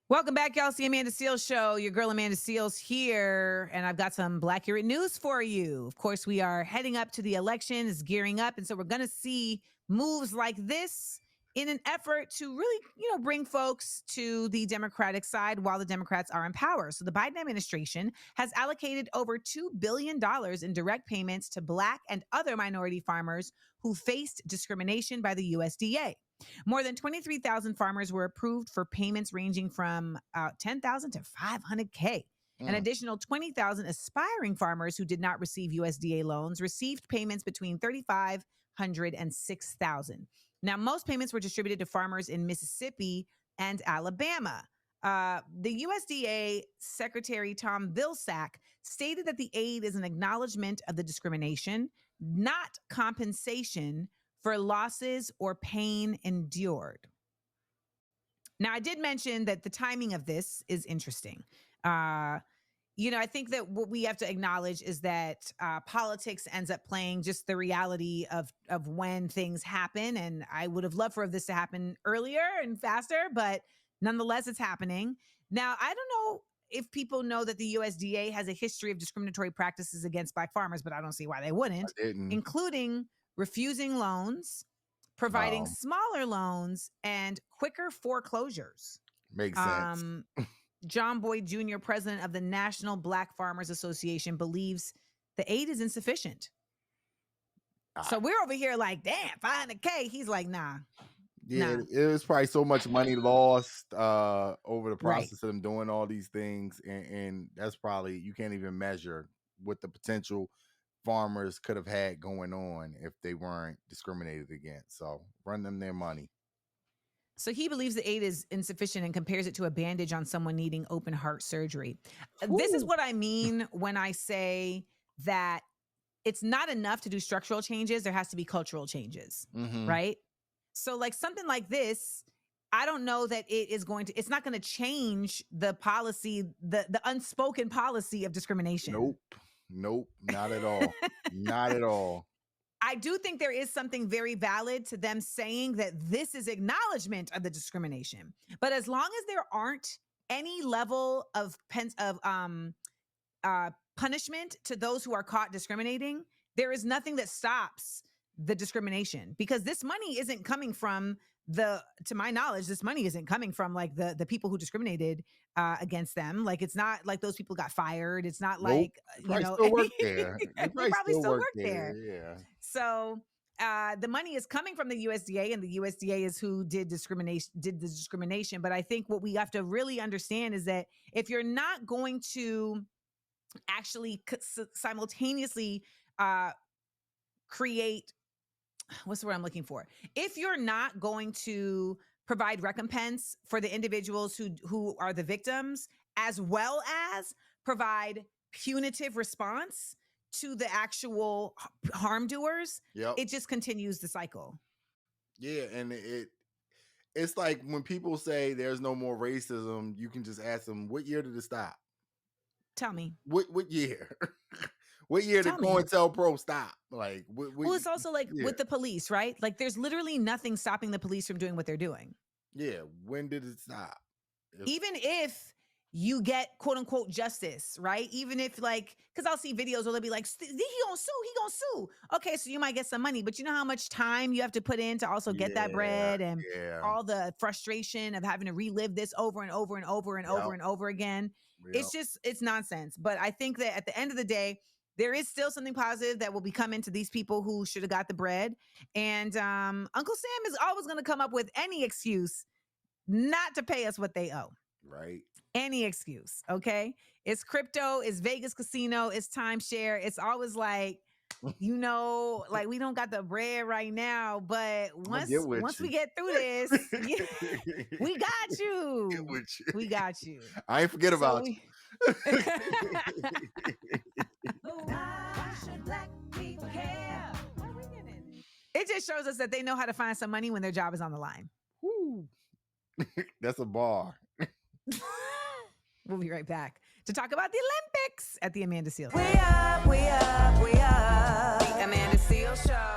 Welcome back, y'all. It's the Amanda Seales Show. Your girl Amanda Seales here, and I've got some Black-accurate news for you. Of course, we are heading up to the election. It's gearing up, and so we're going to see moves like this in an effort to really, bring folks to the Democratic side while the Democrats are in power. So the Biden administration has allocated over $2 billion in direct payments to Black and other minority farmers who faced discrimination by the USDA. More than 23,000 farmers were approved for payments ranging from $10,000 to $500K. An additional 20,000 aspiring farmers who did not receive USDA loans received payments between $3,500 and $6,000. Now, most payments were distributed to farmers in Mississippi and Alabama. The USDA Secretary Tom Vilsack stated that the aid is an acknowledgement of the discrimination, not compensation for losses or pain endured. Now, I did mention that the timing of this is interesting. I think that what we have to acknowledge is that politics ends up playing just the reality of when things happen. And I would have loved for this to happen earlier and faster, but nonetheless, it's happening. Now, I don't know if people know that the USDA has a history of discriminatory practices against Black farmers, but I don't see why they wouldn't, including refusing loans, providing smaller loans, and quicker foreclosures. Makes sense. John Boyd Jr., president of the National Black Farmers Association, believes the aid is insufficient. So we're over here like, damn, $500K. He's like, nah. Yeah, it was probably so much money lost over the process of them doing all these things. And that's probably, you can't even measure what the potential farmers could have had going on if they weren't discriminated against. So run them their money. So he believes the aid is insufficient and compares it to a bandage on someone needing open heart surgery. This is what I mean when I say that it's not enough to do structural changes. There has to be cultural changes, right? So like something like this, I don't know that it's not going to change the policy, the unspoken policy of discrimination. Nope, not at all. Not at all. I do think there is something very valid to them saying that this is acknowledgement of the discrimination. But as long as there aren't any level of punishment to those who are caught discriminating, there is nothing that stops the discrimination, because this money isn't coming from to my knowledge, this money isn't coming from like the people who discriminated against them. Like, it's not like those people got fired. It's not like, still work there. They probably still work there. Yeah. So the money is coming from the USDA, and the USDA is who did the discrimination. But I think what we have to really understand is that if you're not going to actually simultaneously create, what's the word I'm looking for? If you're not going to provide recompense for the individuals who are the victims, as well as provide punitive response to the actual harm doers, it just continues the cycle. Yeah, and it's like when people say there's no more racism, you can just ask them, what year did it stop? Tell me. What year? What year did COINTELPRO stop? Like, well, it's also like with the police, right? Like, there's literally nothing stopping the police from doing what they're doing. Yeah. When did it stop? Even if you get quote unquote justice, right? Even if because I'll see videos where they'll be like, he gonna sue. Okay, so you might get some money, but you know how much time you have to put in to also get that bread, and all the frustration of having to relive this over and over and over and over and over again. It's nonsense. But I think that at the end of the day, there is still something positive that will be coming to these people who should have got the bread. And Uncle Sam is always going to come up with any excuse not to pay us what they owe. Right. Any excuse. Okay. It's crypto, it's Vegas casino, it's timeshare. It's always like, we don't got the bread right now, but once we get through this, we got you. We got you. I ain't forget about you. Why should Black people care? What are we getting? It just shows us that they know how to find some money when their job is on the line. Woo. That's a bar. We'll be right back to talk about the Olympics at the Amanda Seales. We up. The Amanda Seales Show.